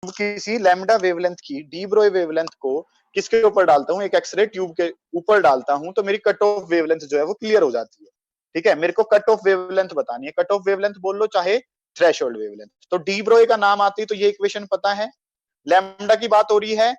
किसी lambda wavelength की D Broglie wavelength को किसके ऊपर डालता हूँ, एक एक्सरे ट्यूब के ऊपर डालता हूँ, तो मेरी कट ऑफ वेवलेंथ जो है वो क्लियर हो जाती है। ठीक है, मेरे को कट ऑफ वेवलेंथ बतानी है, कट ऑफ वेवलेंथ बोल लो चाहे थ्रेशोल्ड वेवलेंथ। तो डी ब्रोई का नाम आती है तो ये इक्वेशन पता है, लैम्डा की बात हो रही है।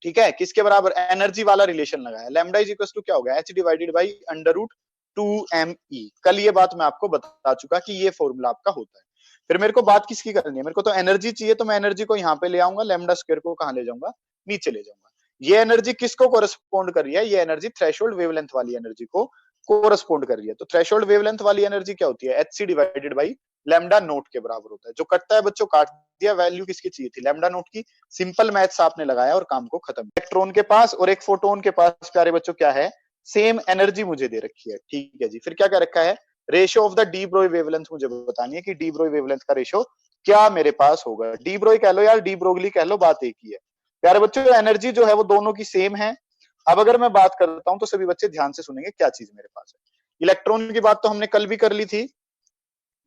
ठीक है, किसके बराबर, एनर्जी वाला रिलेशन लगाया, लैम्डा इज इक्वल टू क्या होगा, H divided by under root 2me। कल ये बात मैं आपको बता चुका कि ये फॉर्मूला आपका होता है। फिर मेरे को बात किसकी करनी है, मेरे को तो एनर्जी चाहिए, तो मैं एनर्जी को यहाँ पे ले आऊंगा, लैम्डा स्क्वायर को कहाँ ले जाऊंगा, नीचे ले जाऊंगा। ये एनर्जी किसको कोरस्पोंड कर रही है, ये एनर्जी थ्रेशोल्ड वेवलेंथ वाली एनर्जी को कोरस्पोंड कर रही है। तो थ्रेशोल्ड वेवलेंथ वाली एनर्जी क्या होती है, H C divided by lambda naught के बराबर होता है। जो कटता है बच्चों काट दिया, वैल्यू किसकी चाहिए थी, लैम्डा नोट की। सिंपल मैथ्स आपने लगाया और काम को खत्म। इलेक्ट्रॉन के पास और एक फोटोन के पास प्यारे बच्चों क्या है, सेम एनर्जी मुझे दे रखी है। ठीक है जी, फिर क्या क्या रखा है, ratio of the de Broglie wavelength मुझे बतानी है कि डी ब्रोई वेवलेंथ का रेशियो क्या मेरे पास होगा। डी ब्रोई कह लो यार, डी ब्रोगली कह लो, बात एक ही है। प्यारे बच्चों एनर्जी जो है वो दोनों की सेम है। अब अगर मैं बात करता हूं तो सभी बच्चे ध्यान से सुनेंगे क्या चीज मेरे पास है। इलेक्ट्रॉन की बात तो हमने कल भी कर ली थी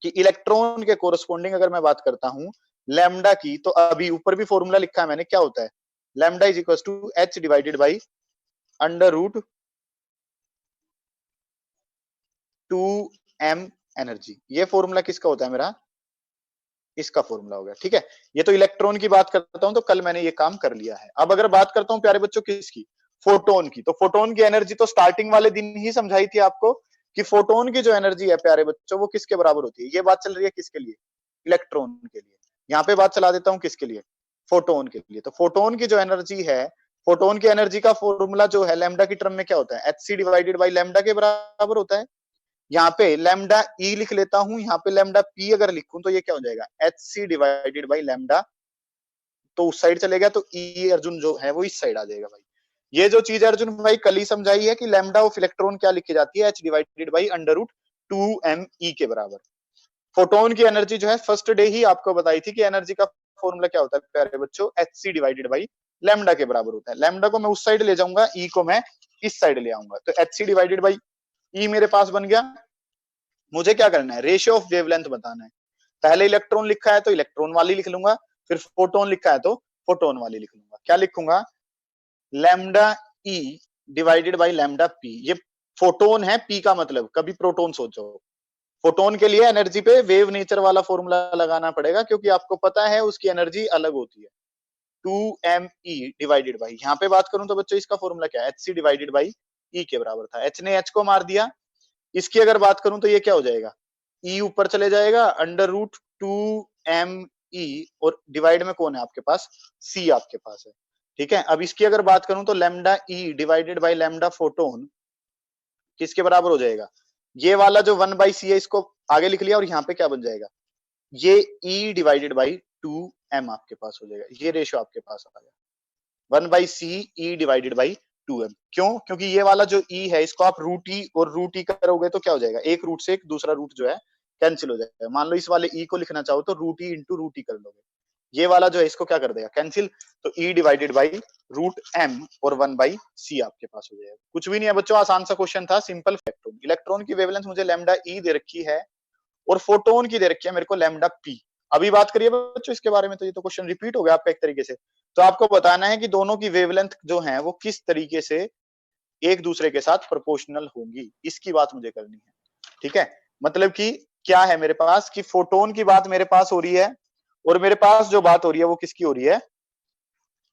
कि इलेक्ट्रॉन के कोरस्पोंडिंग अगर मैं बात करता हूं लैम्डा की, तो अभी ऊपर भी फॉर्मूला लिखा है मैंने, क्या होता है, lambda is equal to H divided by under root 2m energy. ये फॉर्मूला किसका होता है मेरा, इसका फॉर्मूला हो गया। ठीक है, ये तो इलेक्ट्रॉन की बात करता हूं तो कल मैंने ये काम कर लिया है। अब अगर बात करता हूं प्यारे बच्चों किसकी, फोटोन की, तो फोटोन की एनर्जी तो स्टार्टिंग वाले दिन ही समझाई थी आपको कि फोटोन की जो एनर्जी है प्यारे बच्चों वो किसके बराबर होती है। ये बात चल रही है किसके लिए, इलेक्ट्रॉन के लिए। यहाँ पे बात चला देता हूँ किसके लिए, फोटोन के लिए। तो फोटोन की जो एनर्जी है, फोटोन की एनर्जी का फॉर्मूला जो है लैम्डा की टर्म में क्या होता है, H C divided by lambda के बराबर होता है। यहाँ पे लैम्डा ई लिख लेता हूं, यहाँ पे लैम्डा पी अगर लिखूं तो ये क्या हो जाएगा, H C divided by lambda, तो उस साइड चले गया तो ई अर्जुन जो है वो इस साइड आ जाएगा भाई। ये जो चीज अर्जुन भाई कल ही समझाई है कि लैम्डा ऑफ इलेक्ट्रॉन क्या लिखी जाती है, H divided by under root 2me के बराबर। फोटोन की एनर्जी जो है फर्स्ट डे ही आपको बताई थी कि एनर्जी का फॉर्मूला क्या होता है प्यारे बच्चों, H C divided by lambda के बराबर होता है। लैम्डा को मैं उस साइड ले जाऊंगा, ई को मैं इस साइड ले आऊंगा, तो एच सी डिवाइडेड बाई ई मेरे पास बन गया। मुझे क्या करना है, रेशियो ऑफ वेवलेंथ बताना है। पहले इलेक्ट्रॉन लिखा है तो इलेक्ट्रॉन वाली लिख लूंगा, फिर फोटोन लिखा है तो फोटोन वाली लिख लूंगा। क्या लिखूंगा, lambda E divided by lambda P. ये फोटोन है, पी का मतलब कभी प्रोटोन सोचो। फोटोन के लिए एनर्जी पे वेव नेचर वाला फॉर्मूला लगाना पड़ेगा क्योंकि आपको पता है उसकी एनर्जी अलग होती है, 2me डिवाइडेड बाई, यहाँ पे बात करूं तो बच्चों इसका फॉर्मूला क्या है, H C divided by E के बराबर था। एच ने एच को मार दिया, इसकी अगर बात करूं तो ये क्या हो जाएगा, ई ऊपर चले जाएगा, अंडर रूट 2me, और डिवाइड में कौन है आपके पास, सी आपके पास है। ठीक है, अब इसकी अगर बात करूं तो lambda E divided by lambda photon किसके बराबर हो जाएगा, ये वाला जो 1/c है इसको आगे लिख लिया और यहाँ पे क्या बन जाएगा, ये ई डिवाइडेड बाई 2m आपके पास हो जाएगा। ये रेशियो आपके पास आ गया 1/c E divided by 2m। क्यों, क्योंकि ये वाला जो e है इसको आप रूट ई और रूट ई करोगे तो क्या हो जाएगा, एक रूट से एक दूसरा रूट जो है कैंसिल हो जाएगा। मान लो इस वाले e को लिखना चाहो तो रूट ई इंटू रूट ई कर लोगे, ये वाला जो है इसको क्या कर देगा, कैंसिल। तो e divided by root m और 1/c आपके पास हो जाएगा। कुछ भी नहीं है बच्चों, आसान सा क्वेश्चन था, सिंपल। इलेक्ट्रॉन इलेक्ट्रॉन की वेवलेंथ मुझे लैम्डा ई दे रखी है और फोटोन की दे रखी है मेरे को लैम्डा पी। अभी बात करिए बच्चों इसके बारे में, तो ये तो क्वेश्चन रिपीट हो गया आपका एक तरीके से। तो आपको बताना है कि दोनों की वेवलेंथ जो है वो किस तरीके से एक दूसरे के साथ प्रोपोर्शनल होंगी, इसकी बात मुझे करनी है। ठीक है, मतलब कि क्या है मेरे पास कि फोटोन की बात मेरे पास हो रही है और मेरे पास जो बात हो रही है वो किसकी हो रही है,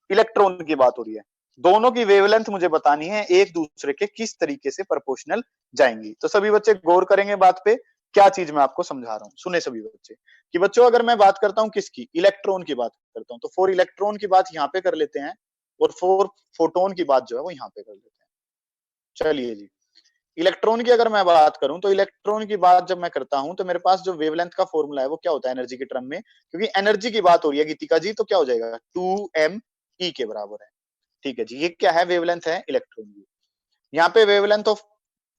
इलेक्ट्रॉन की बात हो रही है। दोनों की वेवलेंथ मुझे बतानी है एक दूसरे के किस तरीके से प्रोपोर्शनल जाएंगी। तो सभी बच्चे गौर करेंगे बात पे, क्या चीज मैं आपको समझा रहा हूँ, सुने सभी बच्चे कि बच्चों अगर मैं बात करता हूँ किसकी, इलेक्ट्रॉन की बात करता हूँ, तो फॉर इलेक्ट्रॉन की बात यहाँ पे कर लेते हैं और फॉर फोटोन की बात जो है वो यहाँ पे कर लेते हैं। चलिए जी, इलेक्ट्रॉन की अगर मैं बात करूं तो इलेक्ट्रॉन की बात जब मैं करता हूं तो मेरे पास जो वेवलेंथ का फॉर्मूला है वो क्या होता है एनर्जी के टर्म में, क्योंकि एनर्जी की बात हो रही है गीतिका जी, तो क्या हो जाएगा 2me के बराबर है। ठीक है जी, ये क्या है, वेवलेंथ है इलेक्ट्रॉन की। यहाँ पे वेवलेंथ ऑफ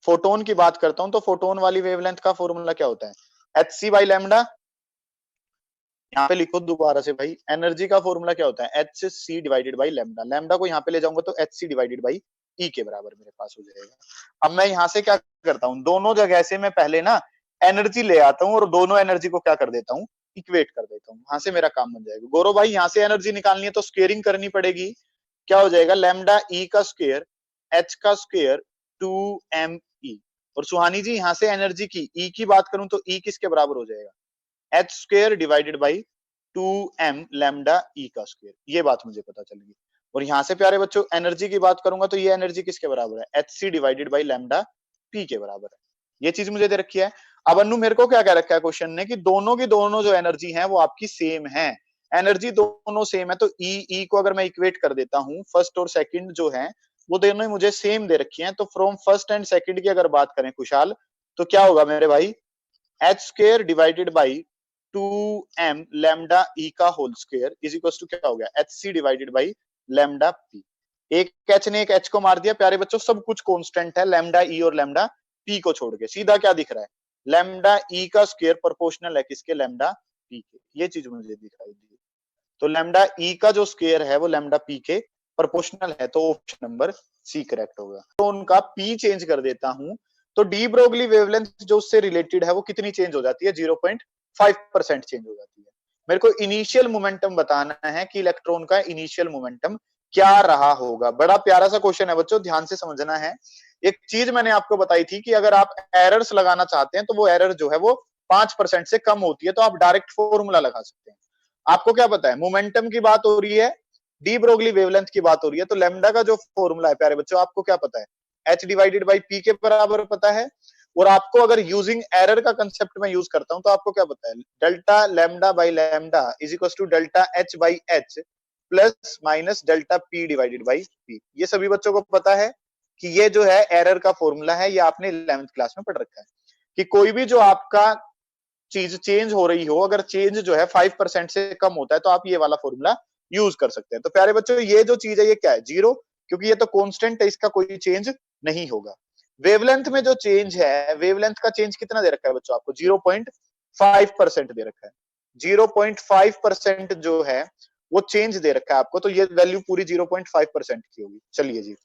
फोटोन की बात करता हूं तो फोटोन वाली वेवलेंथ का फॉर्मूला क्या होता है, एच सी बाई लैम्डा। यहाँ पे लिखो दोबारा से भाई, एनर्जी का फॉर्मूला क्या होता है, H C divided by lambda. Lambda को यहाँ पे ले जाऊंगा तो H C divided by E के बराबर मेरे पास हो जाएगा। अब मैं यहाँ से क्या करता हूँ, दोनों जगह से मैं पहले ना एनर्जी ले आता हूँ और दोनों एनर्जी को क्या कर देता हूँ, इक्वेट कर देता हूँ, वहां से मेरा काम बन जाएगा। गौरव भाई यहाँ से एनर्जी निकालनी है तो स्क्वेयरिंग करनी पड़ेगी, क्या हो जाएगा लैम्डा ई का स्क्वायर एच का स्क्वायर 2m और सुहानी जी यहाँ से एनर्जी की ई की बात करूं तो ई किसके बराबर हो जाएगा h square divided by 2m lambda e का स्क्वायर, ये बात मुझे पता चल गई। और यहाँ से प्यारे बच्चों एनर्जी की बात करूंगा तो ये एनर्जी किसके बराबर है H C divided by lambda P के बराबर है, ये चीज मुझे दे रखी है। अब अन्नू मेरे को क्या कह रखा है क्वेश्चन ने कि दोनों की दोनों जो एनर्जी है वो आपकी सेम है, एनर्जी दोनों सेम है तो ई को अगर मैं इक्वेट कर देता हूं फर्स्ट और सेकंड जो है वो दोनों मुझे सेम दे रखी हैं, तो फ्रॉम फर्स्ट एंड सेकंड की अगर बात करें खुशहाल तो क्या होगा मेरे भाई h square divided by 2m lambda e का whole square is equal to क्या हो गया h C divided by lambda p. एक एच ने एक एच को मार दिया प्यारे बच्चों, सब कुछ कांस्टेंट है लैम्डा ई और लैम्डा पी को छोड़ के, सीधा क्या दिख रहा है लैम्डा ई का स्क्वायर प्रोपोर्शनल है किसके लैम्डा पी के, ये चीज मुझे दिखाई दी। तो लैम्डा ई का जो स्क्वायर है वो लैम्डा पी के प्रोपोर्शनल है, तो ऑप्शन नंबर सी करेक्ट होगा। तो उनका पी चेंज कर देता हूं तो डी ब्रोगली वेवलेंथ जो उससे रिलेटेड है वो कितनी चेंज हो जाती है 0.5% चेंज हो जाती है। मेरे को इनिशियल मोमेंटम बताना है कि इलेक्ट्रॉन का इनिशियल मोमेंटम क्या रहा होगा। बड़ा प्यारा सा क्वेश्चन है बच्चों, ध्यान से समझना है। एक चीज मैंने आपको बताई थी कि अगर आप एरर्स लगाना चाहते हैं तो वो एरर जो है वो 5% से कम होती है, तो आप डायरेक्ट फॉर्मूला लगा सकते हैं। आपको क्या पता है मोमेंटम की बात हो रही है, डी ब्रोगली वेवलेंथ की बात हो रही है, तो लेमडा का जो फॉर्मूला है प्यारे बच्चों आपको क्या पता है एच डिवाइडेड बाई पी के बराबर पता है। और आपको अगर यूजिंग एरर का कंसेप्ट में यूज करता हूं तो आपको क्या पता है delta lambda by lambda is equal to delta H by H plus minus delta P divided by P. ये सभी बच्चों को पता है कि ये जो है एरर का फॉर्मूला है, ये आपने 11th क्लास में पढ़ रखा है कि कोई भी जो आपका चीज चेंज हो रही हो, अगर चेंज जो है 5% से कम होता है तो आप ये वाला फॉर्मूला यूज कर सकते हैं। तो प्यारे बच्चों ये जो चीज है ये क्या है जीरो, क्योंकि ये तो कांस्टेंट है, इसका कोई चेंज नहीं होगा। वेवलेंथ में जो चेंज है, वेवलेंथ का चेंज कितना दे रखा है बच्चों आपको 0.5% दे रखा है, 0.5% जो है वो चेंज दे रखा है आपको, तो ये वैल्यू पूरी 0.5% की होगी। चलिए जी,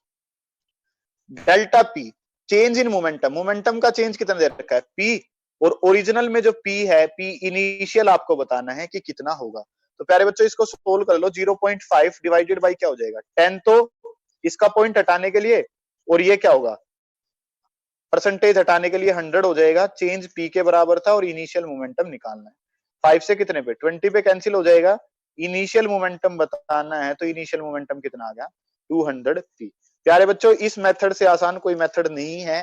delta p change in momentum, momentum का चेंज कितना दे रखा है पी, और ओरिजिनल में जो पी है पी इनिशियल आपको बताना है कि कितना होगा। तो प्यारे बच्चों इसको सोल्व कर लो, 0.5 डिवाइडेड बाई क्या हो जाएगा 10, तो इसका पॉइंट हटाने के लिए, और ये क्या होगा परसेंटेज हटाने के लिए 100 हो जाएगा। चेंज पी के बराबर था और इनिशियल मोमेंटम निकालना है, 5 से कितने पे 20 पे कैंसिल हो जाएगा। इनिशियल मोमेंटम बताना है तो इनिशियल मोमेंटम कितना आ गया 200 पी। प्यारे बच्चों इस मेथड से आसान कोई मेथड नहीं है।